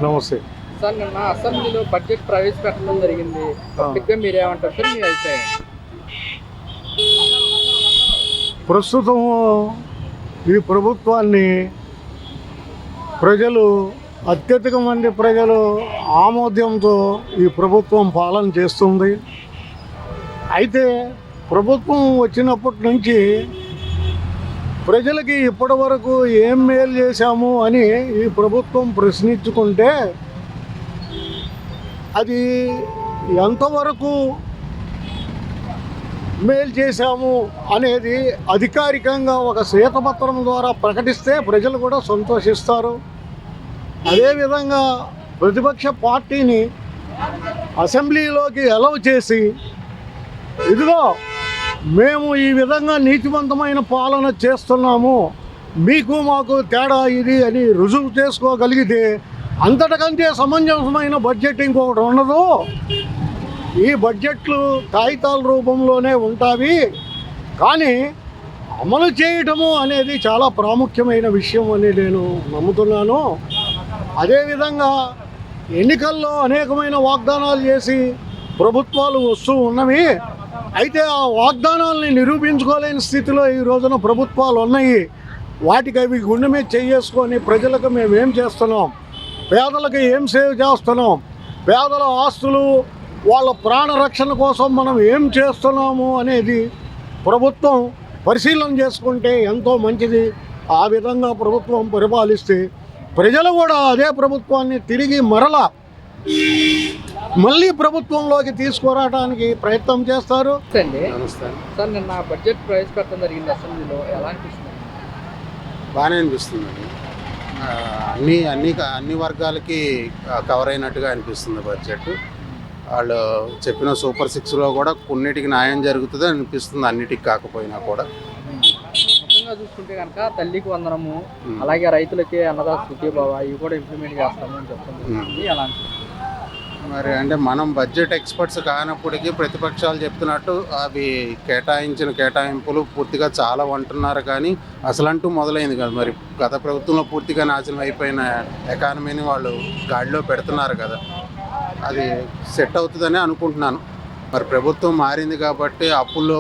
నమస్తే సార్. నిన్న అసెంబ్లీలో బడ్జెట్ ప్రవేశపెట్టడం జరిగింది. పబ్లిక్గా మీరేమంటారు సార్, మీ అభిప్రాయం? ప్రస్తుతం ఈ ప్రభుత్వాన్ని ప్రజలు అత్యధిక మంది ప్రజలు ఆమోద్యంతో ఈ ప్రభుత్వం పాలన చేస్తుంది. అయితే ప్రభుత్వం వచ్చినప్పటి నుంచి ప్రజలకి ఇప్పటి వరకు ఏం మేలు చేశాము అని ఈ ప్రభుత్వం ప్రశ్నించుకుంటే అది ఎంతవరకు మేలు చేశాము అనేది అధికారికంగా ఒక శ్వేతపత్రం ద్వారా ప్రకటిస్తే ప్రజలు కూడా సంతోషిస్తారు. అదేవిధంగా ప్రతిపక్ష పార్టీని అసెంబ్లీలోకి అలౌ చేసి ఇదిగో మేము ఈ విధంగా నీతివంతమైన పాలన చేస్తున్నాము, మీకు మాకు తేడా ఇది అని రుజువు చేసుకోగలిగితే అంతటికంటే సమంజసమైన బడ్జెట్ ఇంకొకటి ఉండదు. ఈ బడ్జెట్లు కాగితాల రూపంలోనే ఉంటాయి, కానీ అమలు చేయటము అనేది చాలా ప్రాముఖ్యమైన విషయం అని నేను నమ్ముతున్నాను. అదేవిధంగా ఎన్నికల్లో అనేకమైన వాగ్దానాలు చేసి ప్రభుత్వాలు వస్తూ ఉన్నవి. అయితే ఆ వాగ్దానాలని నిరూపించుకోలేని స్థితిలో ఈ రోజున ప్రభుత్వాలు ఉన్నాయి. వాటికి అవి గుండె మీద చేసుకొని ప్రజలకు మేము ఏం చేస్తున్నాం, పేదలకు ఏం సేవ్ చేస్తున్నాం, పేదల ఆస్తులు వాళ్ళ ప్రాణ రక్షణ కోసం మనం ఏం చేస్తున్నాము అనేది ప్రభుత్వం పరిశీలన చేసుకుంటే ఎంతో మంచిది. ఆ విధంగా ప్రభుత్వం పరిపాలిస్తే ప్రజలు కూడా అదే ప్రభుత్వాన్ని తిరిగి మళ్ళీ ప్రభుత్వంలోకి తీసుకురావడానికి ప్రయత్నం చేస్తారు. సార్, నిన్న బడ్జెట్ ప్రవేశపెట్టడం జరిగింది అసెంబ్లీలో, ఎలా అనిపిస్తుంది? బాగానే అనిపిస్తుందండి. అన్ని వర్గాలకి కవర్ అయినట్టుగా అనిపిస్తుంది బడ్జెట్. వాళ్ళు చెప్పిన సూపర్ 6లో కూడా కొన్నిటికి న్యాయం జరుగుతుంది అనిపిస్తుంది, అన్నిటికి కాకపోయినా కూడా. ముఖ్యంగా చూసుకుంటే కనుక తల్లికి వందనము, అలాగే రైతులకి అన్నదాత సుఖీభావ ఇవి కూడా ఇంప్లిమెంట్ చేస్తాము అని చెప్తుంది. ఎలా అనిపిస్తుంది? మరి అంటే మనం బడ్జెట్ ఎక్స్పర్ట్స్ కానప్పటికీ ప్రతిపక్షాలు చెప్తున్నట్టు అవి కేటాయించిన కేటాయింపులు పూర్తిగా చాలా అంటున్నారు, కానీ అసలంటూ మొదలైంది కదా. మరి గత ప్రభుత్వంలో పూర్తిగా నాశనం అయిపోయిన ఎకానమీని వాళ్ళు గాడిలో పెడుతున్నారు కదా, అది సెట్ అవుతుందని అనుకుంటున్నాను. మరి ప్రభుత్వం మారింది కాబట్టి అప్పుల్లో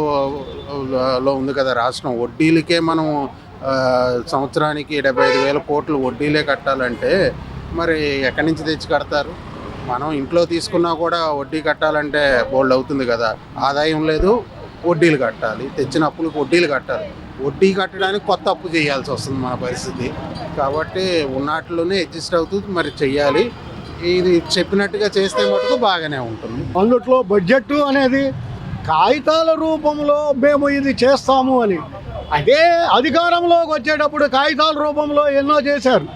ఉంది కదా రాష్ట్రం. వడ్డీలకే మనం సంవత్సరానికి 75,000 కోట్లు వడ్డీలే కట్టాలంటే మరి ఎక్కడి నుంచి తెచ్చి కడతారు? మనం ఇంట్లో తీసుకున్నా కూడా వడ్డీ కట్టాలంటే బోల్డ్ అవుతుంది కదా. ఆదాయం లేదు, వడ్డీలు కట్టాలి, తెచ్చిన అప్పులకు వడ్డీలు కట్టాలి. వడ్డీ కట్టడానికి కొత్త అప్పు చేయాల్సి వస్తుంది మన పరిస్థితి. కాబట్టి ఉన్నట్లోనే అడ్జస్ట్ అవుతుంది, మరి చెయ్యాలి. ఇది చెప్పినట్టుగా చేస్తే మటుకు బాగానే ఉంటుంది. అందుట్లో బడ్జెట్ అనేది కాగితాల రూపంలో మేము ఇది చేస్తాము అని, అదే అధికారంలోకి వచ్చేటప్పుడు కాగితాల రూపంలో ఎన్నో చేశారు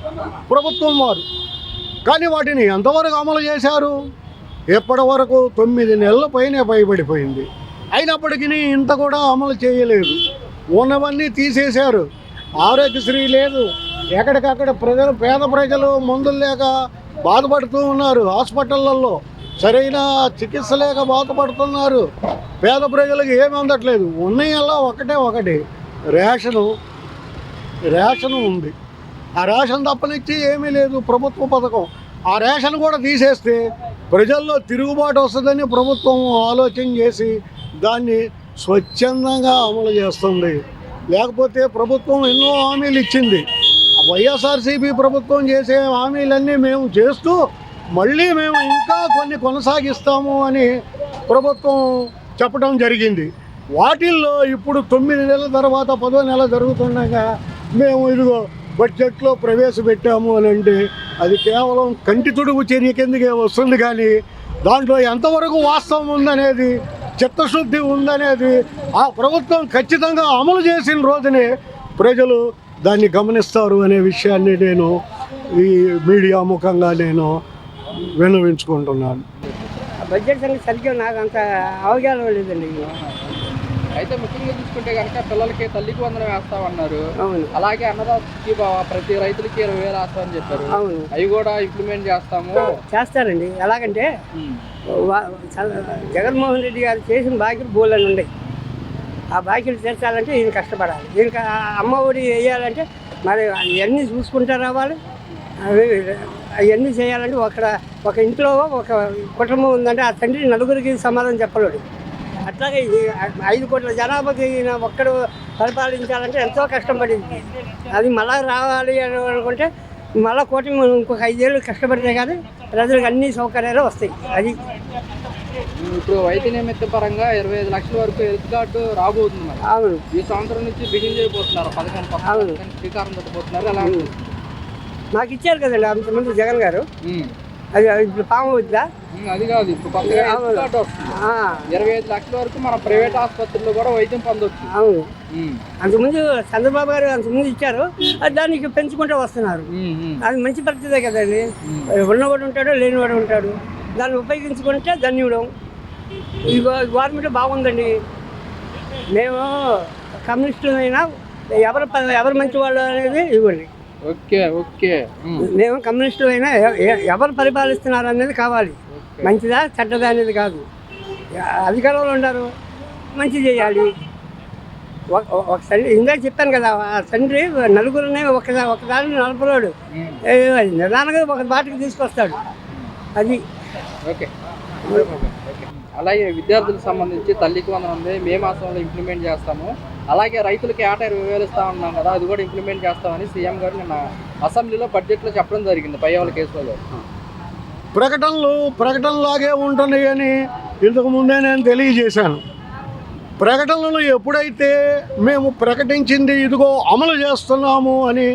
ప్రభుత్వం వారు, కానీ వాటిని ఎంతవరకు అమలు చేశారు? ఎప్పటి వరకు 9 నెలల పైనే భయపడిపోయింది. అయినప్పటికీ ఇంత కూడా అమలు చేయలేదు. ఉన్నవన్నీ తీసేశారు. ఆరోగ్యశ్రీ లేదు, ఎక్కడికక్కడ పేద ప్రజలు మందులు లేక బాధపడుతూ ఉన్నారు. హాస్పిటళ్ళల్లో సరైన చికిత్స లేక బాధపడుతున్నారు. పేద ప్రజలకు ఏమి అందట్లేదు. ఉన్నాయల్లా ఒకటి రేషను ఉంది. ఆ రేషన్ తప్పనిచ్చి ఏమీ లేదు ప్రభుత్వ పథకం. ఆ రేషన్ కూడా తీసేస్తే ప్రజల్లో తిరుగుబాటు వస్తుందని ప్రభుత్వం ఆలోచన చేసి దాన్ని స్వచ్ఛందంగా అమలు చేస్తుంది. లేకపోతే ప్రభుత్వం ఎన్నో హామీలు ఇచ్చింది. వైఎస్ఆర్సీపీ ప్రభుత్వం చేసే హామీలన్నీ మేము చేస్తూ మళ్ళీ మేము ఇంకా కొన్ని కొనసాగిస్తాము అని ప్రభుత్వం చెప్పడం జరిగింది. వాటిల్లో ఇప్పుడు 9 నెలల తర్వాత 10వ నెల జరుగుతుండగా మేము ఇదిగో బడ్జెట్లో ప్రవేశపెట్టాము అని అంటే అది కేవలం కంటి తుడుపు చర్య కిందకే వస్తుంది, కానీ దాంట్లో ఎంతవరకు వాస్తవం ఉందనేది, చిత్తశుద్ధి ఉందనేది ఆ ప్రభుత్వం ఖచ్చితంగా అమలు చేసిన రోజునే ప్రజలు దాన్ని గమనిస్తారు అనే విషయాన్ని నేను ఈ మీడియా ముఖంగా నేను విన్నవించుకుంటున్నాను. బడ్జెట్ సంగతి సరిగ్గా నాకు అంత అవగాహన లేదండి. అయితే ముఖ్యంగా చూసుకుంటే కనుక పిల్లలకి తల్లికి వందనం వేస్తామన్నారు. అవును. అలాగే అన్నదాత సుఖీభావ ప్రతి రైతులకి 20,000 వేస్తామని చెప్పారు. అవును, అవి కూడా ఇంప్లిమెంట్ చేస్తారండి. ఎలాగంటే జగన్మోహన్ రెడ్డి గారు చేసిన బాకీలు బోల్డ్ ఉన్నాయి. ఆ బాకీలు తీర్చాలంటే ఈయన కష్టపడాలి. ఈయనకి అమ్మ ఒడి వేయాలంటే మరి ఇవన్నీ చూసుకుంటూ రావాలి. అవన్నీ చేయాలంటే ఒక ఇంట్లో ఒక కుటుంబం ఉందంటే ఆ తండ్రి నలుగురికి సమాధానం చెప్పలేడు. అట్లాగే 5 కోట్ల జనాభాకి ఈయన ఒక్కడు పరిపాలించాలంటే ఎంతో కష్టం పడింది. అది మళ్ళా రావాలి అని అనుకుంటే మళ్ళీ కూటమి ఇంకొక 5 ఏళ్ళు కష్టపడితే కానీ ప్రజలకు అన్ని సౌకర్యాలు వస్తాయి. అది ఇప్పుడు వైద్య నిమిత్త పరంగా 25 లక్షల వరకు హెల్త్ కార్డు రాబోతుంది మరి. అవును, ఈ సంవత్సరం నుంచి బిగిన్ చేయబోతున్నారు అవును. శ్రీకారం చుట్టబోతున్నారు. ఎలా మాకు ఇచ్చారు కదండి అంతకుముందు జగన్ గారు. అది ఇప్పుడు పాము అవుతుందా? అది కాదు, ఇప్పుడు కొత్తగా హెల్త్ కార్డు వస్తుంది. 25 లక్షల వరకు మన ప్రైవేట్ ఆసుపత్రుల్లో కూడా వైద్యం పొందొచ్చు. అవును, అంతకుముందు చంద్రబాబు గారు అంతకుముందు ఇచ్చారు, అది దానికి పెంచుకుంటూ వస్తున్నారు. అది మంచి పరిస్థితే కదండి. ఉన్నవాడు ఉంటాడు, లేనివాడు ఉంటాడు. దాన్ని ఉపయోగించుకుంటే ధన్యుడు. ఈ గవర్నమెంట్ బాగుందండి. మేము కమ్యూనిస్టులైనా ఎవరు మంచి వాళ్ళు అనేది ఇవ్వండి. Okay okay. మేము కమ్యూనిస్టులు అయినా ఎవరు పరిపాలిస్తున్నారు అనేది కావాలి. మంచిదా చెడ్డదా అనేది కాదు. అధికారంలో ఉన్నారు, మంచి చేయాలి. ఒక తండ్రి ఇందాక చెప్పాను కదా, ఆ తండ్రి నలుగురిని ఒకదాన్ని నలపలేడు. నిదానంగా ఒక బాటకి తీసుకొస్తాడు. అది ఓకే. అలాగే విద్యార్థులకు సంబంధించి తల్లికి వందనం ఉంది, మే మాసంలో ఇంప్లిమెంట్ చేస్తాము. అలాగే రైతులకి ఏటా 20,000 ఇస్తా ఉన్నాం కదా, అది కూడా ఇంప్లిమెంట్ చేస్తామని సీఎం గారు నిన్న అసెంబ్లీలో బడ్జెట్లో చెప్పడం జరిగింది. పయ్యావుల కేసులో ప్రకటనలాగే ఉంటుంది అని ఇంతకు ముందే నేను తెలియజేశాను. ప్రకటనలు ఎప్పుడైతే మేము ప్రకటించింది ఇదిగో అమలు చేస్తున్నాము అని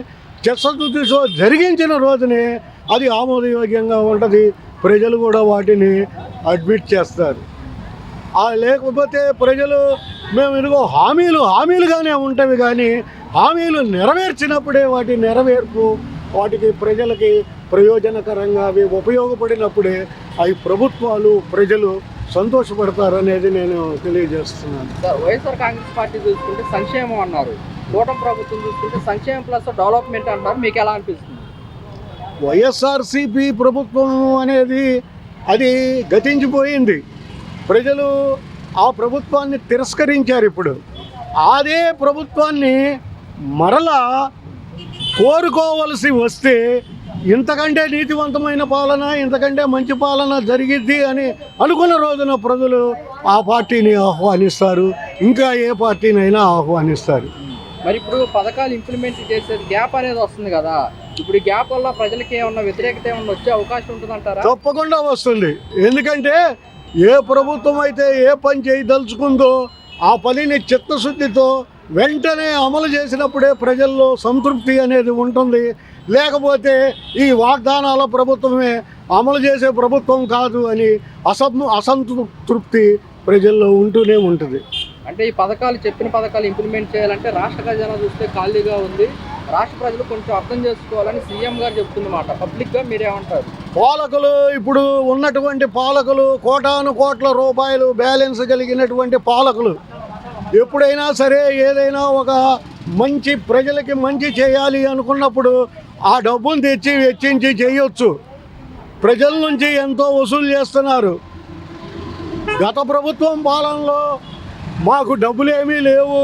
చర్చతో జరిగించిన రోజునే అది ఆమోదయోగ్యంగా ఉంటుంది. ప్రజలు కూడా వాటిని అడ్మిట్ చేస్తారు. లేకపోతే ప్రజలు మేము ఇదిగో హామీలుగానే ఉంటాయి, కానీ హామీలు నెరవేర్చినప్పుడే వాటి నెరవేర్పు వాటికి ప్రజలకి ప్రయోజనకరంగా అవి ఉపయోగపడినప్పుడే అవి ప్రభుత్వాలు ప్రజలు సంతోషపడతారనేది నేను తెలియజేస్తున్నాను. సార్, వైఎస్ఆర్ కాంగ్రెస్ పార్టీ చూసుకుంటే సంక్షేమం అన్నారు, కూటమి ప్రభుత్వం చూసుకుంటే సంక్షేమం ప్లస్ డెవలప్మెంట్ అంటారు. మీకు ఎలా అనిపిస్తుంది? వైఎస్ఆర్సీపీ ప్రభుత్వం అనేది అది గతించిపోయింది. ప్రజలు ఆ ప్రభుత్వాన్ని తిరస్కరించారు. ఇప్పుడు అదే ప్రభుత్వాన్ని మరలా కోరుకోవలసి వస్తే ఇంతకంటే నీతివంతమైన పాలన, ఇంతకంటే మంచి పాలన జరిగిద్ది అని అనుకున్న రోజున ప్రజలు ఆ పార్టీని ఆహ్వానిస్తారు, ఇంకా ఏ పార్టీనైనా ఆహ్వానిస్తారు. మరి ఇప్పుడు పథకాలు ఇంప్లిమెంట్ చేసేది గ్యాప్ అనేది వస్తుంది కదా, ఇప్పుడు ఈ గ్యాప్ వల్ల ప్రజలకి ఏమన్నా వ్యతిరేకత ఏమన్నా వచ్చే అవకాశం ఉంటుందంటారా? తప్పకుండా వస్తుంది. ఎందుకంటే ఏ ప్రభుత్వం అయితే ఏ పని చేయదలుచుకుందో ఆ పనిని చిత్తశుద్ధితో వెంటనే అమలు చేసినప్పుడే ప్రజల్లో సంతృప్తి అనేది ఉంటుంది. లేకపోతే ఈ వాగ్దానాల ప్రభుత్వమే అమలు చేసే ప్రభుత్వం కాదు అని అసంతృప్తి ప్రజల్లో ఉంటూనే ఉంటుంది. అంటే ఈ పథకాలు చెప్పిన పథకాలు ఇంప్లిమెంట్ చేయాలంటే రాష్ట్ర ఖజానా చూస్తే ఖాళీగా ఉంది, రాష్ట్ర ప్రజలు కొంచెం అర్థం చేసుకోవాలని సీఎం గారు చెప్తున్నమాట. పబ్లిక్గా మీరేమంటారు? పాలకులు ఇప్పుడు ఉన్నటువంటి పాలకులు కోటాను కోట్ల రూపాయలు బ్యాలెన్స్ కలిగినటువంటి పాలకులు ఎప్పుడైనా సరే ఏదైనా ఒక మంచి ప్రజలకి మంచి చేయాలి అనుకున్నప్పుడు ఆ డబ్బును తెచ్చి వెచ్చించి చేయొచ్చు. ప్రజల నుంచి ఎంతో వసూలు చేస్తున్నారు. గత ప్రభుత్వం పాలనలో మాకు డబ్బులు ఏమీ లేవు,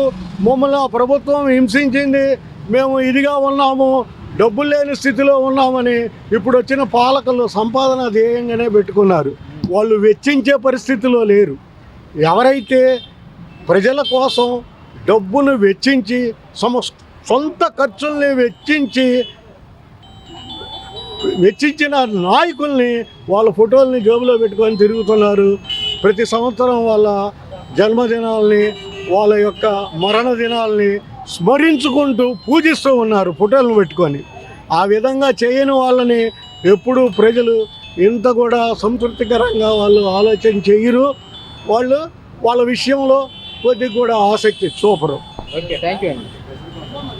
మమ్మల్ని ఆ ప్రభుత్వం హింసించింది, మేము ఇదిగా ఉన్నాము, డబ్బులు లేని స్థితిలో ఉన్నామని ఇప్పుడు వచ్చిన పాలకులు సంపాదన ధ్యేయంగానే పెట్టుకున్నారు. వాళ్ళు వెచ్చించే పరిస్థితిలో లేరు. ఎవరైతే ప్రజల కోసం డబ్బును వెచ్చించి సొంత ఖర్చుల్ని వెచ్చించిన నాయకుల్ని వాళ్ళ ఫోటోల్ని జేబులో పెట్టుకొని తిరుగుతున్నారు. ప్రతి సంవత్సరం వాళ్ళ జన్మదినాల్ని, వాళ్ళ యొక్క మరణ దినాల్ని స్మరించుకుంటూ పూజిస్తూ ఉన్నారు ఫోటోలను పెట్టుకొని. ఆ విధంగా చేయని వాళ్ళని ఎప్పుడూ ప్రజలు ఇంత కూడా సంతృప్తికరంగా వాళ్ళు ఆలోచన చేయరు. వాళ్ళ విషయంలో కొద్దిగా కూడా ఆసక్తి చూపరు. ఓకే, థ్యాంక్ యూ అండి.